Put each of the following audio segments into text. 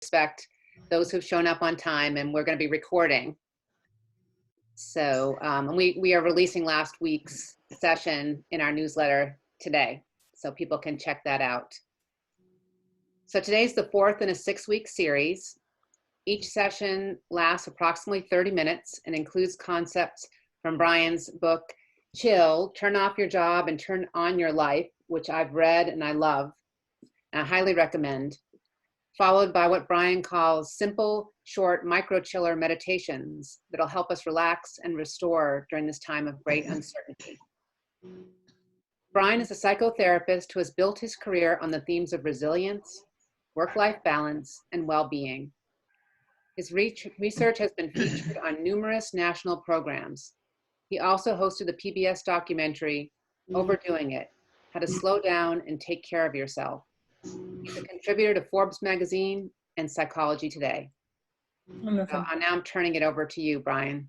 respect those who've shown up on time, and we're going to be recording. So we are releasing last week's session in our newsletter today, so people can check that out. So today's the fourth in a 6-week series. Each session lasts approximately 30 minutes and includes concepts from Bryan's book, Chill, Turn Off Your Job and Turn On Your Life, which I've read and I love, and I highly recommend, followed by what Bryan calls simple, short MicroChiller meditations that'll help us relax and restore during this time of great uncertainty. Bryan is a psychotherapist who has built his career on the themes of resilience, work-life balance, and well-being. His research has been featured on numerous national programs. He also hosted the PBS documentary, Overdoing It, How to Slow Down and Take Care of Yourself. He's a contributor to Forbes magazine and Psychology Today. So now I'm turning it over to you, Bryan.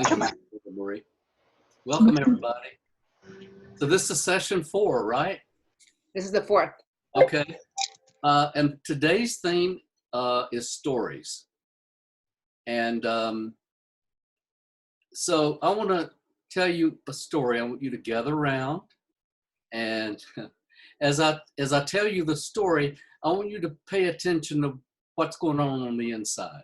Thank you, Marie. Welcome, everybody. So this is session 4, right? This is the 4th. Okay. And today's theme is stories. And so I want to tell you a story. I want you to gather around, and as I tell you the story, I want you to pay attention to what's going on the inside.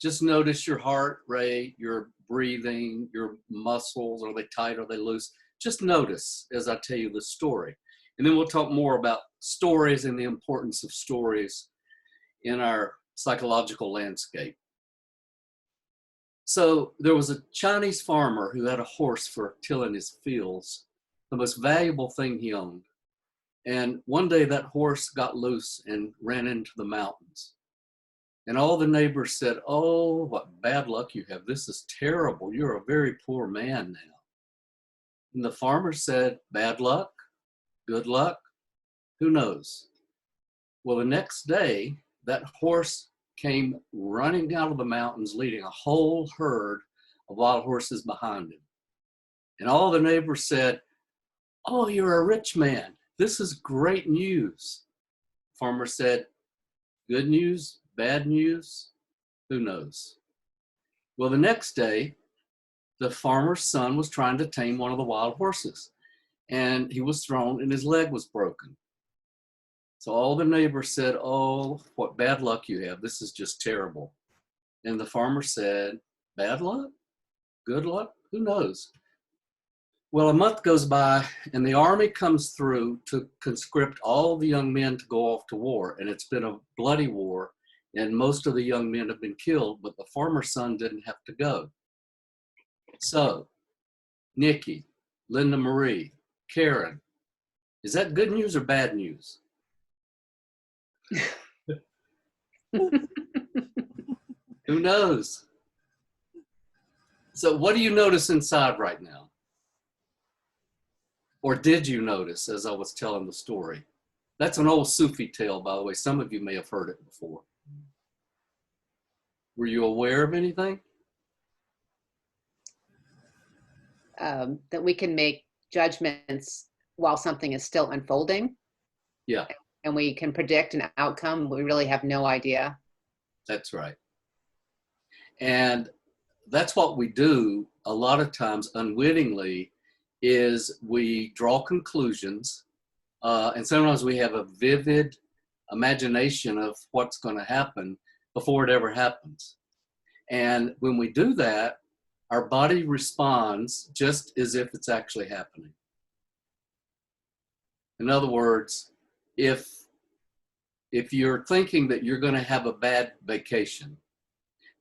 Just notice your heart rate, your breathing, your muscles. Are they tight? Are they loose? Just notice as I tell you the story. And then we'll talk more about stories and the importance of stories in our psychological landscape. So there was a Chinese farmer who had a horse for tilling his fields, the most valuable thing he owned. And one day that horse got loose and ran into the mountains. And all the neighbors said, "Oh, what bad luck you have. This is terrible. You're a very poor man now." And the farmer said, "Bad luck? Good luck? Who knows?" Well, the next day, that horse came running out of the mountains, leading a whole herd of wild horses behind him. And all the neighbors said, "Oh, you're a rich man. This is great news." Farmer said, "Good news, bad news, who knows?" Well, the next day, the farmer's son was trying to tame one of the wild horses, and he was thrown and his leg was broken. So all the neighbors said, "Oh, what bad luck you have. This is just terrible." And the farmer said, "Bad luck? Good luck? Who knows?" Well, a month goes by and the army comes through to conscript all the young men to go off to war. And it's been a bloody war, and most of the young men have been killed, but the farmer's son didn't have to go. So, Nikki, Linda Marie, Karen, is that good news or bad news? Who knows? So what do you notice inside right now? Or did you notice as I was telling the story? That's an old Sufi tale, by the way. Some of you may have heard it before. Were you aware of anything? That we can make judgments while something is still unfolding. Yeah. And we can predict an outcome. We really have no idea. That's right. And that's what we do a lot of times unwittingly, is we draw conclusions, and sometimes we have a vivid imagination of what's going to happen before it ever happens. And when we do that, our body responds just as if it's actually happening. In other words, if you're thinking that you're going to have a bad vacation,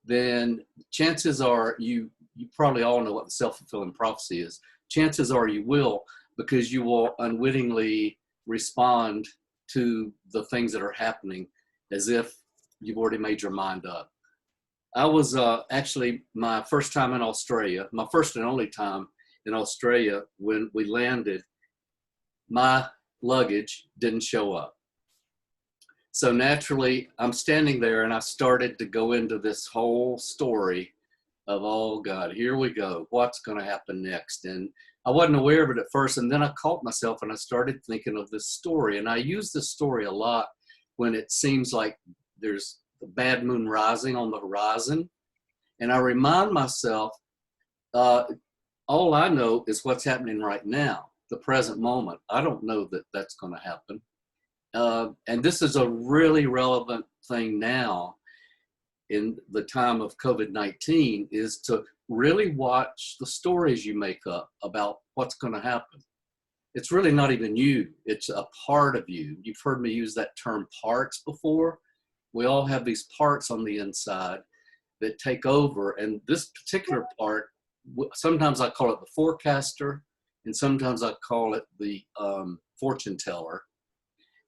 then chances are you probably all know what the self-fulfilling prophecy is. Chances are you will, because you will unwittingly respond to the things that are happening as if you've already made your mind up. I was actually my first time in Australia, my first and only time in Australia. When we landed, my luggage didn't show up. So naturally, I'm standing there and I started to go into this whole story of, oh God, here we go. What's going to happen next? And I wasn't aware of it at first. And then I caught myself and I started thinking of this story. And I use this story a lot when it seems like there's the bad moon rising on the horizon. And I remind myself, all I know is what's happening right now, the present moment. I don't know that that's going to happen. And this is a really relevant thing now in the time of COVID-19, is to really watch the stories you make up about what's going to happen. It's really not even you, it's a part of you. You've heard me use that term parts before. We all have these parts on the inside that take over. And this particular part, sometimes I call it the forecaster, and sometimes I call it the fortune teller.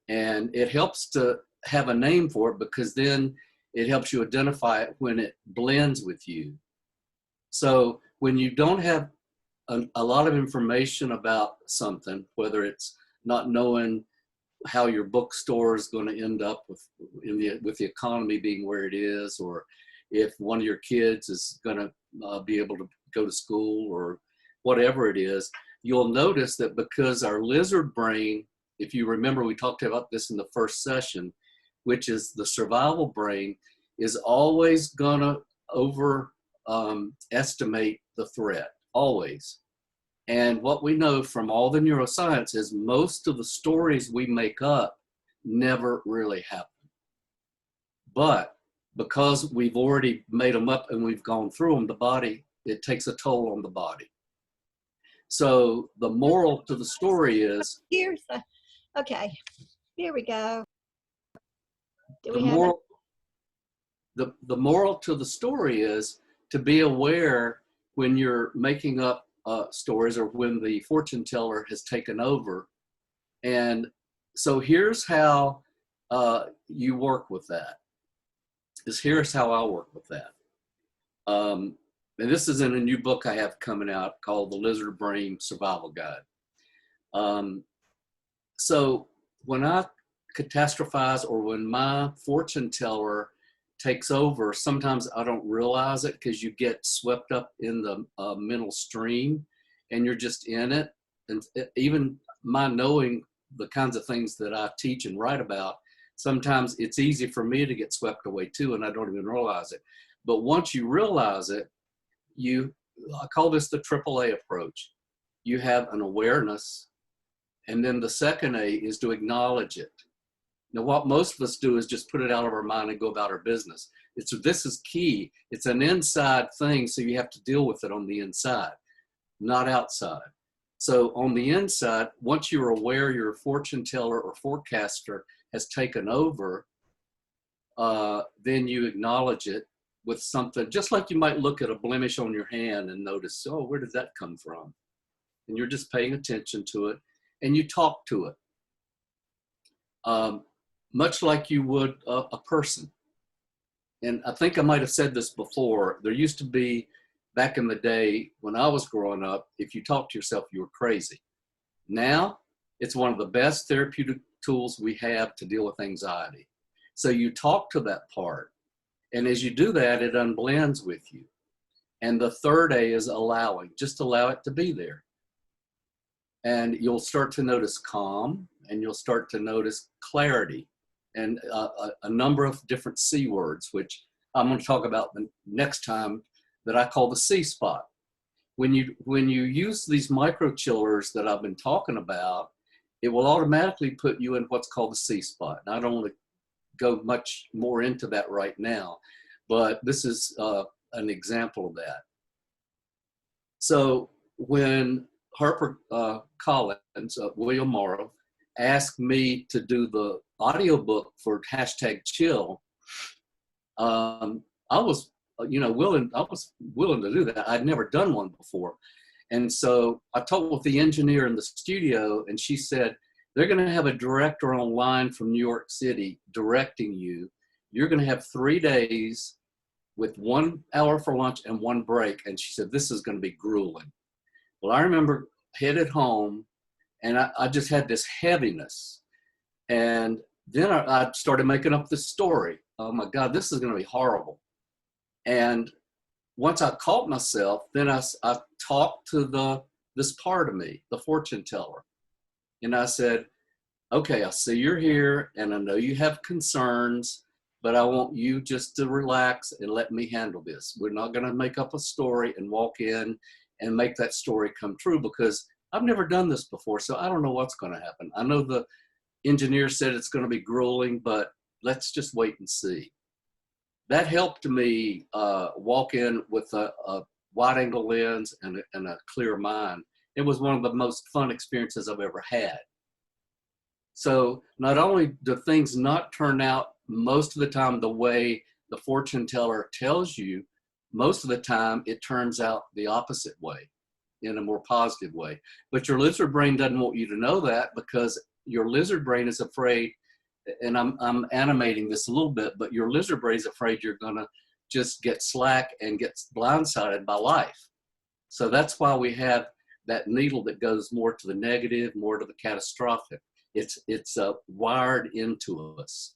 And it helps to have a name for it, because then it helps you identify it when it blends with you. So when you don't have a lot of information about something, whether it's not knowing how your bookstore is going to end up with the economy being where it is, or if one of your kids is going to be able to go to school, or whatever it is, you'll notice that because our lizard brain, if you remember, we talked about this in the first session, which is the survival brain, is always going to estimate the threat, always. And what we know from all the neuroscience is most of the stories we make up never really happen. But because we've already made them up and we've gone through them, the body, it takes a toll on the body. So the moral to the story is, okay, here we go. Do the we have moral, the moral to the story is to be aware when you're making up stories, or when the fortune teller has taken over. And so here's how you work with that. Here's how I work with that. And this is in a new book I have coming out called The Lizard Brain Survival Guide. So when I catastrophize, or when my fortune teller takes over, sometimes I don't realize it, because you get swept up in the mental stream and you're just in it. And even my knowing the kinds of things that I teach and write about, sometimes it's easy for me to get swept away too, and I don't even realize it. But once you realize it, I call this the AAA approach. You have an awareness, and then the second A is to acknowledge it. Now, what most of us do is just put it out of our mind and go about our business. This is key. It's an inside thing, so you have to deal with it on the inside, not outside. So on the inside, once you're aware your fortune teller or forecaster has taken over, then you acknowledge it with something, just like you might look at a blemish on your hand and notice, oh, where did that come from? And you're just paying attention to it, and you talk to it. Much like you would a person. And I think I might have said this before. There used to be, back in the day when I was growing up, if you talk to yourself, you were crazy. Now, it's one of the best therapeutic tools we have to deal with anxiety. So you talk to that part. And as you do that, it unblends with you. And the third A is allowing. Just allow it to be there. And you'll start to notice calm, and you'll start to notice clarity, and a number of different C words, which I'm going to talk about the next time, that I call the C spot. When you use these MicroChillers that I've been talking about, it will automatically put you in what's called the C spot. And I don't want to go much more into that right now, but this is an example of that. So when HarperCollins, William Morrow, asked me to do the audiobook for #Chill, I was willing to do that. I'd never done one before. And so I talked with the engineer in the studio, and she said, they're going to have a director online from New York City directing you. You're going to have 3 days with 1 hour for lunch and 1 break. And she said, this is going to be grueling. Well, I remember headed home, and I just had this heaviness. And then I started making up this story. Oh my God, this is going to be horrible. And once I caught myself, then I talked to this part of me, the fortune teller. And I said, okay, I see you're here, and I know you have concerns, but I want you just to relax and let me handle this. We're not going to make up a story and walk in and make that story come true, because I've never done this before, so I don't know what's going to happen. I know the engineer said it's going to be grueling, but let's just wait and see. That helped me walk in with a wide angle lens and a clear mind. It was one of the most fun experiences I've ever had. So not only do things not turn out most of the time the way the fortune teller tells you, most of the time it turns out the opposite way, in a more positive way. But your lizard brain doesn't want you to know that, because your lizard brain is afraid, and I'm animating this a little bit, but your lizard brain is afraid you're gonna just get slack and get blindsided by life. So that's why we have that needle that goes more to the negative, more to the catastrophic. It's wired into us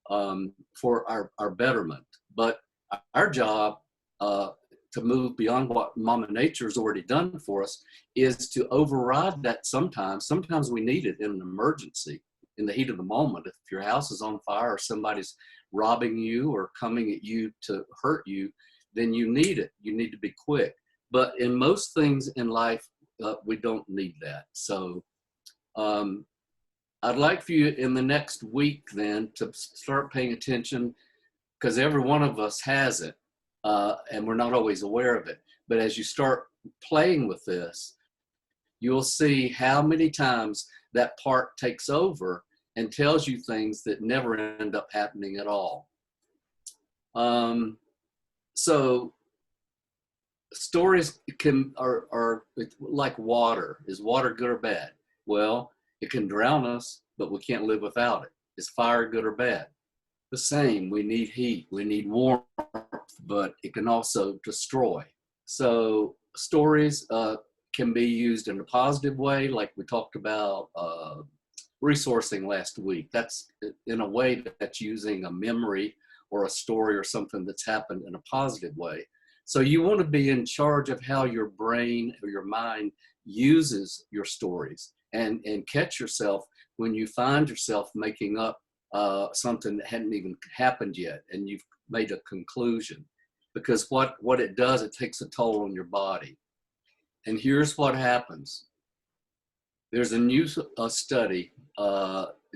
for our betterment. But our job to move beyond what Mama Nature's already done for us is to override that sometimes. Sometimes we need it in an emergency, in the heat of the moment. If your house is on fire or somebody's robbing you or coming at you to hurt you, then you need it. You need to be quick. But in most things in life, we don't need that. So I'd like for you in the next week then to start paying attention, because every one of us has it, and we're not always aware of it. But as you start playing with this, you'll see how many times that part takes over and tells you things that never end up happening at all. So stories are like water. Is water good or bad? Well, it can drown us, but we can't live without it. Is fire good or bad? The same. We need heat, we need warmth, but it can also destroy. So stories can be used in a positive way, like we talked about resourcing last week. That's in a way that's using a memory or a story or something that's happened in a positive way. So you want to be in charge of how your brain or your mind uses your stories, and catch yourself when you find yourself making up something that hadn't even happened yet, and you've made a conclusion. Because what it does, it takes a toll on your body. And here's what happens. There's a new study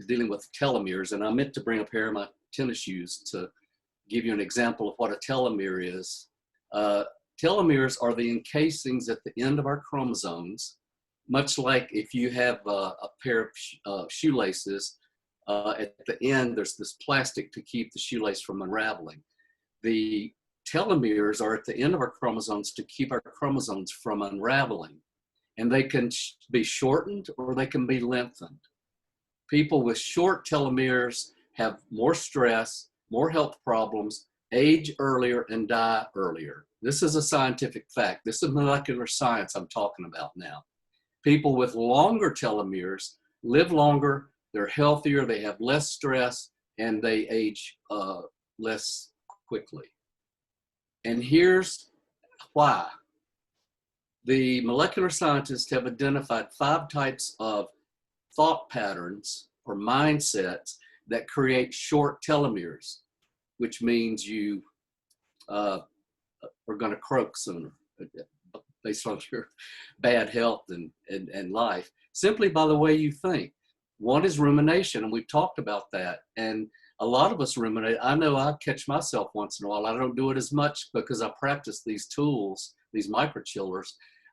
dealing with telomeres, and I meant to bring a pair of my tennis shoes to give you an example of what a telomere is. Telomeres are the encasings at the end of our chromosomes, much like if you have a pair of shoelaces, at the end there's this plastic to keep the shoelace from unraveling. The telomeres are at the end of our chromosomes to keep our chromosomes from unraveling. And they can be shortened or they can be lengthened. People with short telomeres have more stress, more health problems, age earlier, and die earlier. This is a scientific fact. This is molecular science I'm talking about now. People with longer telomeres live longer, they're healthier, they have less stress, and they age less quickly. And here's why. The molecular scientists have identified 5 types of thought patterns or mindsets that create short telomeres, which means you are going to croak sooner based on your bad health and life, simply by the way you think. One is rumination, and we've talked about that. And a lot of us ruminate. I know I catch myself once in a while. I don't do it as much because I practice these tools, these MicroChillers,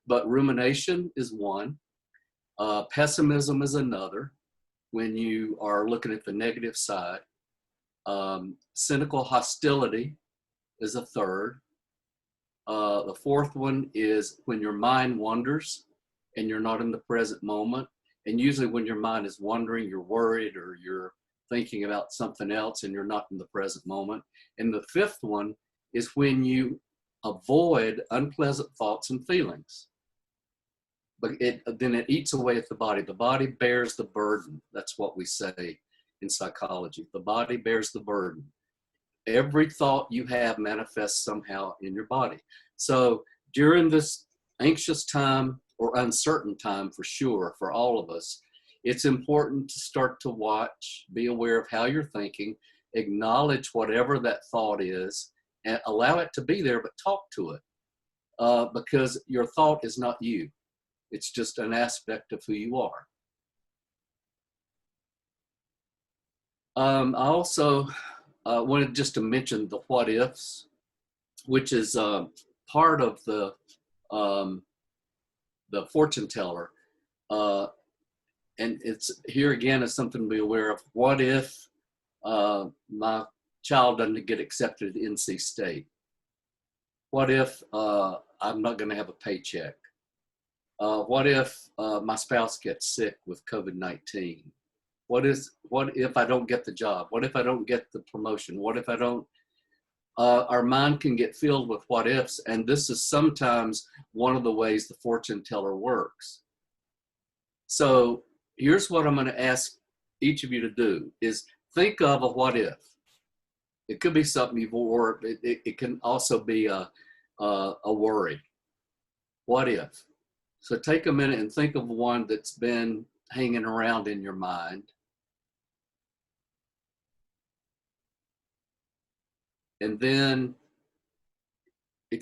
but rumination is one. Pessimism is another, when you are looking at the negative side. Cynical hostility is a third. The fourth one is when your mind wanders and you're not in the present moment. And usually when your mind is wandering, you're worried or you're thinking about something else and you're not in the present moment. And the fifth one is when you avoid unpleasant thoughts and feelings. But then it eats away at the body. The body bears the burden. That's what we say in psychology. The body bears the burden. Every thought you have manifests somehow in your body. So during this anxious time, or uncertain time for sure, for all of us, it's important to start to watch, be aware of how you're thinking, acknowledge whatever that thought is and allow it to be there, but talk to it. Because your thought is not you. It's just an aspect of who you are. I also wanted just to mention the what ifs, which is part of the fortune teller. And it's here again is something to be aware of. What if my child doesn't get accepted at NC State? What if I'm not going to have a paycheck? What if my spouse gets sick with COVID-19? What if I don't get the job? What if I don't get the promotion? What if I don't? Our mind can get filled with what ifs, and this is sometimes one of the ways the fortune teller works. So here's what I'm going to ask each of you to do is think of a what if. It could be something you've or it can also be a worry. What if? So take a minute and think of one that's been hanging around in your mind. And then, do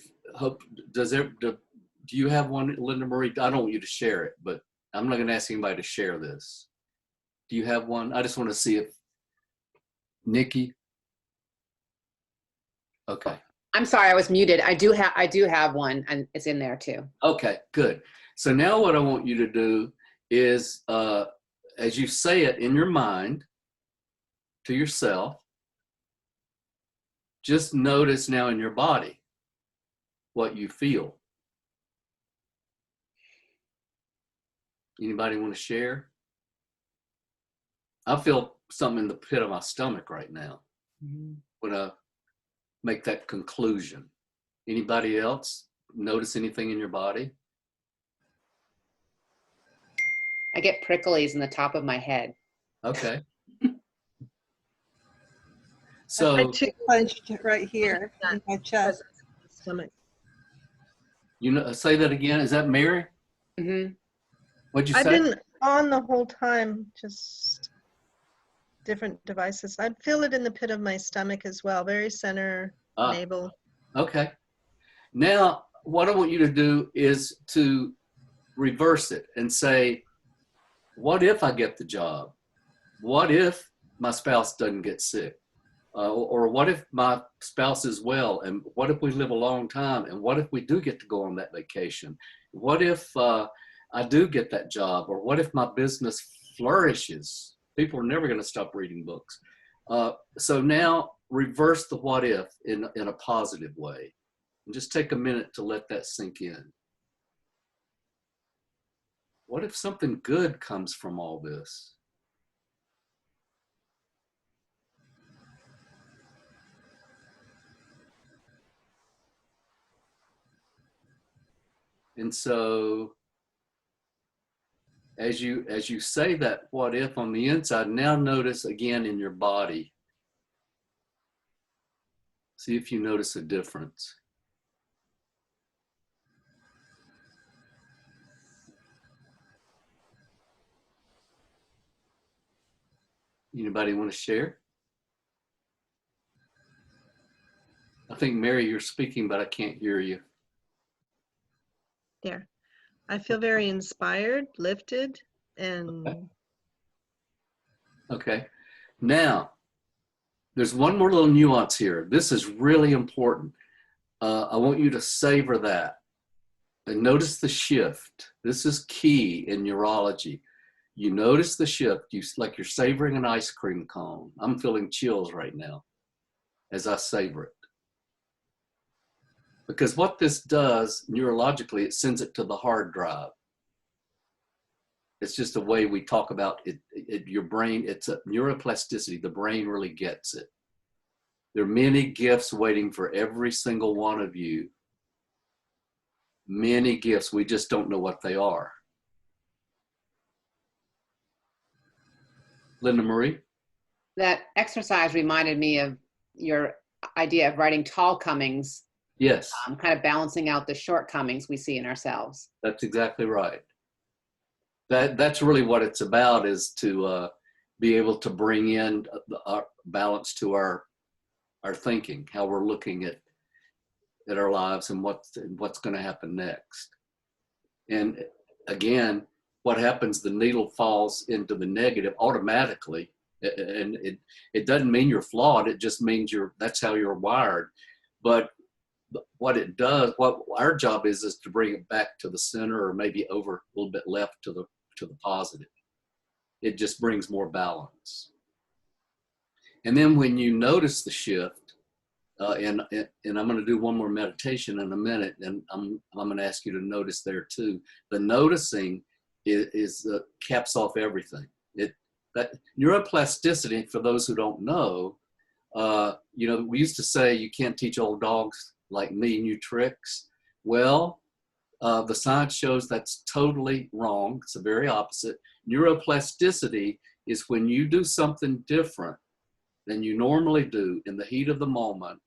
you have one, Linda Marie? I don't want you to share it, but I'm not going to ask anybody to share this. Do you have one? I just want to see if Nikki. Okay. I'm sorry, I was muted. I do have one, and it's in there too. Okay, good. So now what I want you to do is, as you say it in your mind to yourself, just notice now in your body what you feel. Anybody want to share? I feel something in the pit of my stomach right now when I make that conclusion. Anybody else notice anything in your body? I get pricklies in the top of my head. Okay. I So too clenched right here in my chest. Stomach. you know, say that again. Is that Mary? Mm-hmm. What'd you say? I've been on the whole time, just different devices. I feel it in the pit of my stomach as well, very center, navel. Okay. Now, what I want you to do is to reverse it and say, what if I get the job? What if my spouse doesn't get sick? Or what if my spouse is well? And what if we live a long time? And what if we do get to go on that vacation? What if I do get that job? Or what if my business flourishes? People are never going to stop reading books. So now reverse the what if in a positive way. And just take a minute to let that sink in. What if something good comes from all this? And so as you say that what if on the inside, now notice again in your body. See if you notice a difference. Anybody want to share? I think, Mary, you're speaking, but I can't hear you. There. I feel very inspired, lifted, and Okay. Now, there's one more little nuance here. This is really important. I want you to savor that. And notice the shift. This is key in neurology. You notice the shift, like you're savoring an ice cream cone. I'm feeling chills right now as I savor it. Because what this does neurologically, it sends it to the hard drive. It's just a way we talk about it, your brain, it's a neuroplasticity. The brain really gets it. There are many gifts waiting for every single one of you. Many gifts, we just don't know what they are. Linda Marie? That exercise reminded me of your idea of writing tall comings, Yes. kind of balancing out the shortcomings we see in ourselves. That's exactly right. That's really what it's about, is to be able to bring in our balance to our thinking, how we're looking at our lives and what's going to happen next. And again, what happens, the needle falls into the negative automatically. And it doesn't mean you're flawed. It just means that's how you're wired. But what it does, what our job is to bring it back to the center, or maybe over a little bit left to the positive. It just brings more balance. And then when you notice the shift, and I'm going to do one more meditation in a minute, and I'm going to ask you to notice there too. The noticing is caps off everything. That neuroplasticity, for those who don't know, we used to say you can't teach old dogs like me new tricks. Well, the science shows that's totally wrong. It's the very opposite. Neuroplasticity is when you do something different than you normally do in the heat of the moment.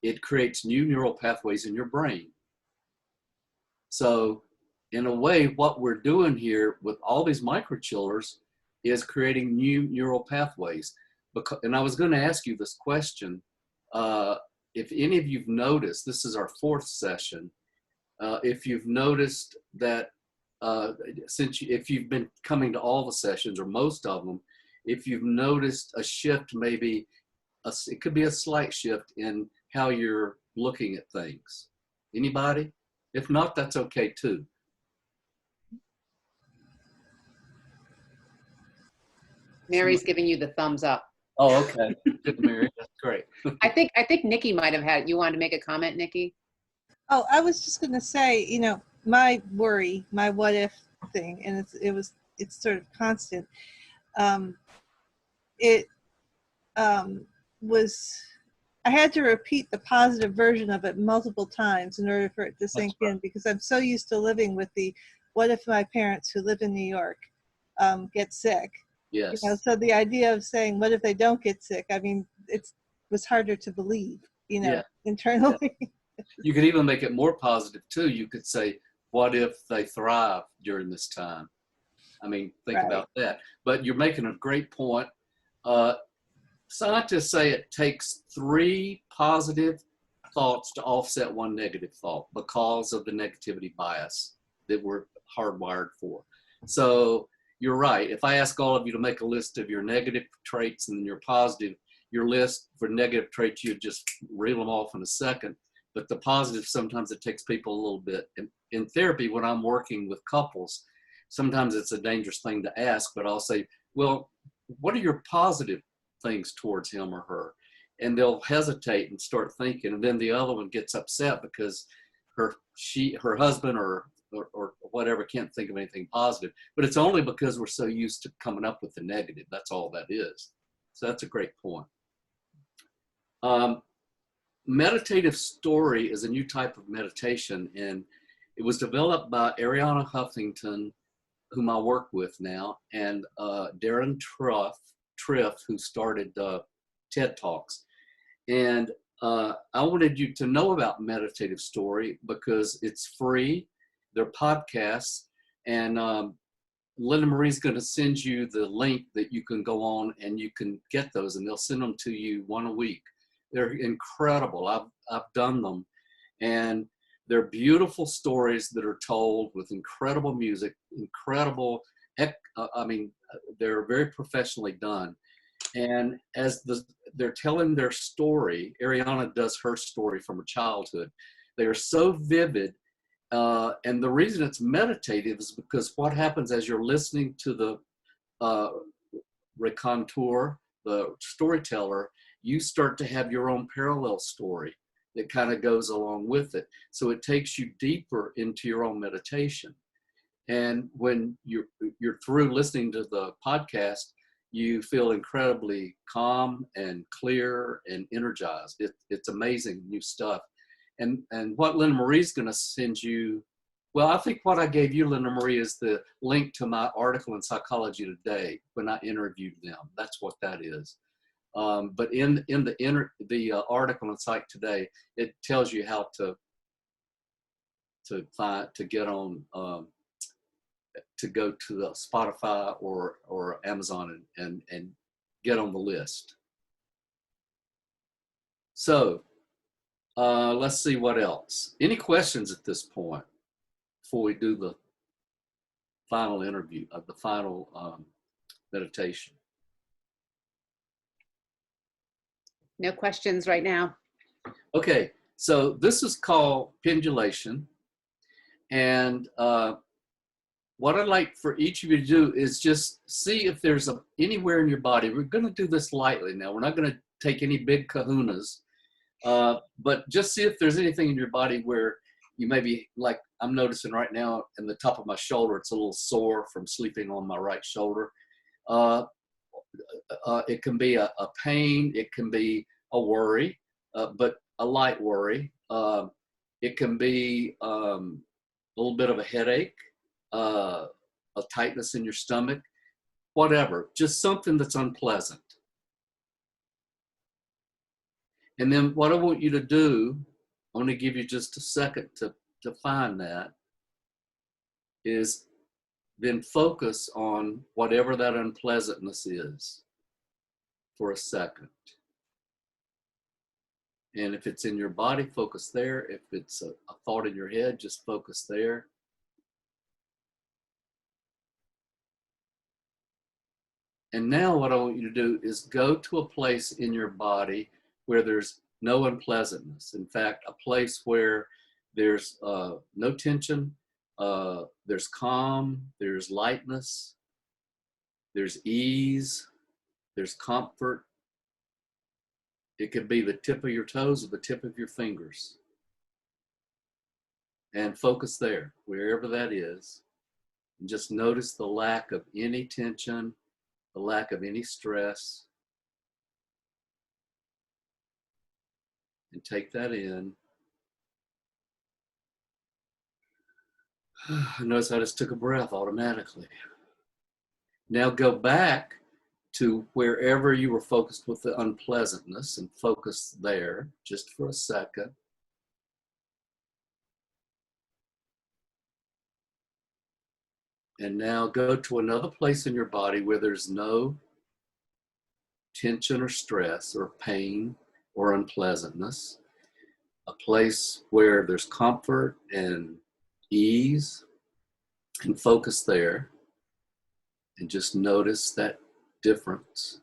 It creates new neural pathways in your brain. So in a way, what we're doing here with all these microchillers is creating new neural pathways. And I was going to ask you this question. If any of you've noticed, this is our 4th session, if you've noticed that if you've been coming to all the sessions or most of them, if you've noticed a shift, maybe it could be a slight shift in how you're looking at things. Anybody? If not, that's okay too. Mary's giving you the thumbs up. Oh, okay. Good, Mary. That's great. I think Nikki might have had, you wanted to make a comment, Nikki? Oh, I was just going to say, my worry, my what if thing, and it's sort of constant. I had to repeat the positive version of it multiple times in order for it to sink in, because I'm so used to living with the what if my parents who live in New York get sick. Yes. So the idea of saying, what if they don't get sick? I mean, was harder to believe, internally. Yeah. You could even make it more positive too. You could say, what if they thrive during this time? I mean, think about that. But you're making a great point. Scientists say it takes 3 positive thoughts to offset 1 negative thought because of the negativity bias that we're hardwired for. So you're right. If I ask all of you to make a list of your negative traits and your positive, your list for negative traits, you just reel them off in a second. But the positive, sometimes it takes people a little bit. In therapy, when I'm working with couples, sometimes it's a dangerous thing to ask, but I'll say, well, what are your positive things towards him or her? And they'll hesitate and start thinking. And then the other one gets upset because her husband or whatever can't think of anything positive. But it's only because we're so used to coming up with the negative. That's all that is. So that's a great point. Meditative story is a new type of meditation, and it was developed by Ariana Huffington, whom I work with now, and Darren Triff, who started TED Talks. And I wanted you to know about meditative story because it's free. They're podcasts, and Linda Marie's going to send you the link that you can go on and you can get those, and they'll send them to you 1 a week. They're incredible. I've done them, and they're beautiful stories that are told with incredible music, they're very professionally done. And as they're telling their story, Ariana does her story from her childhood. They are so vivid. And the reason it's meditative is because what happens as you're listening to the raconteur, the storyteller, you start to have your own parallel story that kind of goes along with it. So it takes you deeper into your own meditation. And when you're through listening to the podcast, you feel incredibly calm and clear and energized. It's amazing new stuff. And what Linda Marie's going to send you, well, I think what I gave you, Linda Marie, is the link to my article in Psychology Today when I interviewed them. That's what that is. But in the article in Psych Today, it tells you how to get on to go to the Spotify or Amazon and get on the list. So let's see what else. Any questions at this point before we do the final interview of the final meditation? No questions right now. Okay, so this is called pendulation. And what I'd like for each of you to do is just see if there's anywhere in your body. We're going to do this lightly now. We're not going to take any big kahunas, but just see if there's anything in your body where you may be, like I'm noticing right now in the top of my shoulder, it's a little sore from sleeping on my right shoulder. It can be a pain, it can be a worry, but a light worry. It can be a little bit of a headache, a tightness in your stomach, whatever, just something that's unpleasant. And then what I want you to do, I want to give you just a second to find that, is then focus on whatever that unpleasantness is for a second. And if it's in your body, focus there. If it's a thought in your head, just focus there. And now what I want you to do is go to a place in your body where there's no unpleasantness. In fact, a place where there's no tension, there's calm, there's lightness, there's ease, there's comfort. It could be the tip of your toes or the tip of your fingers. And focus there, wherever that is. And just notice the lack of any tension, the lack of any stress. And take that in. Notice I just took a breath automatically. Now go back to wherever you were focused with the unpleasantness and focus there just for a second. And now go to another place in your body where there's no tension or stress or pain or unpleasantness. A place where there's comfort and ease, and focus there. And just notice that difference.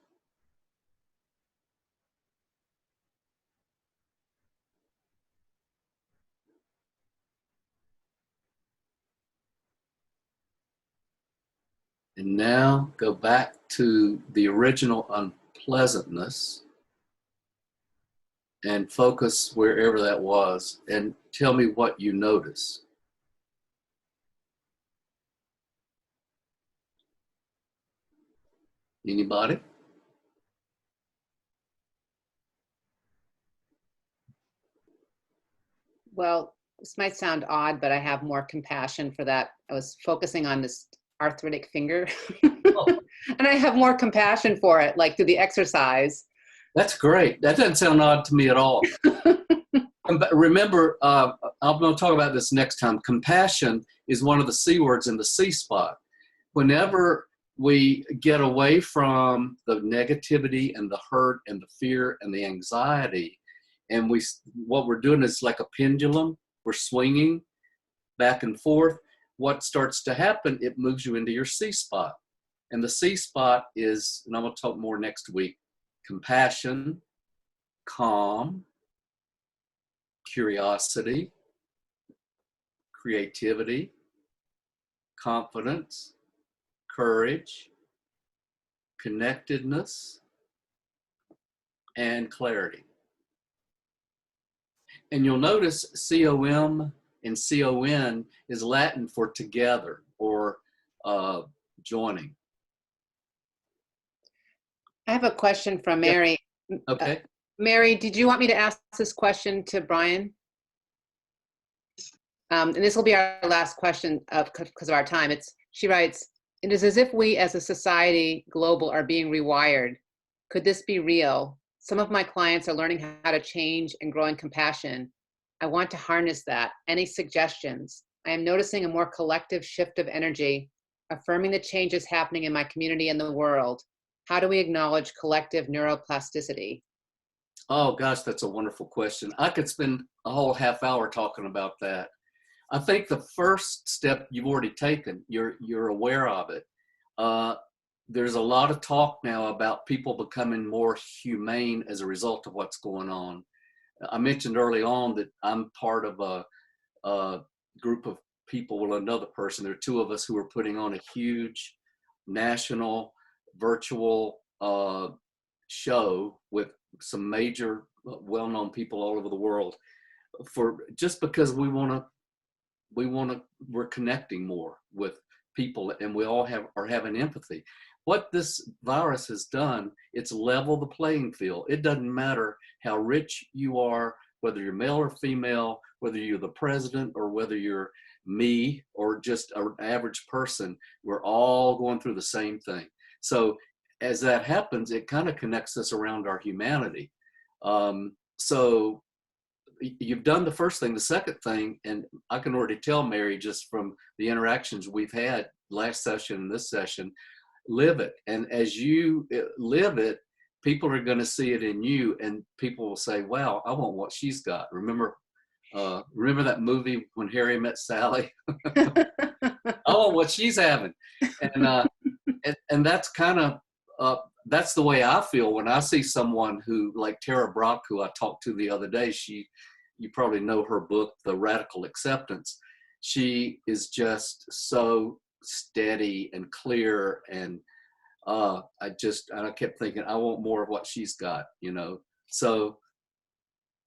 And now go back to the original unpleasantness and focus wherever that was and tell me what you notice. Anybody? Well, this might sound odd, but I have more compassion for that. I was focusing on this arthritic finger and I have more compassion for it, like through the exercise. That's great. That doesn't sound odd to me at all. Remember, I'm going to talk about this next time. Compassion is one of the C words in the C spot. Whenever we get away from the negativity and the hurt and the fear and the anxiety, and what we're doing is like a pendulum. We're swinging back and forth. What starts to happen, it moves you into your C spot. And the C spot is, and I'm going to talk more next week, compassion, calm, curiosity, creativity, confidence, courage, connectedness, and clarity. And you'll notice COM and CON is Latin for together or joining. I have a question from Mary. Okay. Mary, did you want me to ask this question to Bryan? And this will be our last question because of our time. She writes, "It is as if we as a society global are being rewired. Could this be real? Some of my clients are learning how to change and growing compassion. I want to harness that. Any suggestions? I am noticing a more collective shift of energy affirming the changes happening in my community and the world. How do we acknowledge collective neuroplasticity? Oh gosh, that's a wonderful question. I could spend a whole half hour talking about that. I think the first step you've already taken, you're aware of it. There's a lot of talk now about people becoming more humane as a result of what's going on. I mentioned early on that I'm part of a group of people with another person. There are two of us who are putting on a huge national virtual show with some major well-known people all over the world, for just because we're connecting more with people, and we all are having empathy. What this virus has done, it's leveled the playing field. It doesn't matter how rich you are, whether you're male or female, whether you're the president or whether you're me or just an average person. We're all going through the same thing. So as that happens, it kind of connects us around our humanity. So you've done the first thing. The second thing, and I can already tell, Mary, just from the interactions we've had last session and this session, live it. And as you live it, people are going to see it in you, and people will say, wow, I want what she's got. Remember that movie When Harry Met Sally? I want what she's having. And that's kind of, that's the way I feel when I see someone who, like Tara Brock, who I talked to the other day. You probably know her book, The Radical Acceptance. She is just so steady and clear, and I kept thinking, I want more of what she's got, you know. So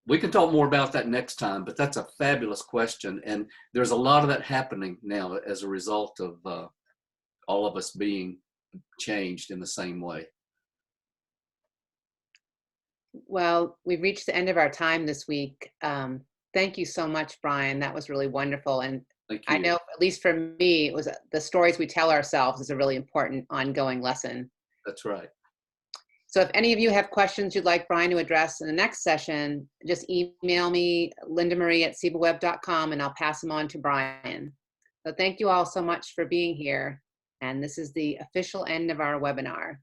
we can talk more about that next time, but that's a fabulous question, and there's a lot of that happening now as a result of all of us being changed in the same way. Well, we've reached the end of our time this week. Thank you so much, Bryan. That was really wonderful. And Thank you. I know, at least for me, it was the stories we tell ourselves is a really important ongoing lesson. That's right. So if any of you have questions you'd like Bryan to address in the next session, just email me, lindamarie@cibaweb.com, and I'll pass them on to Bryan. So thank you all so much for being here. And this is the official end of our webinar.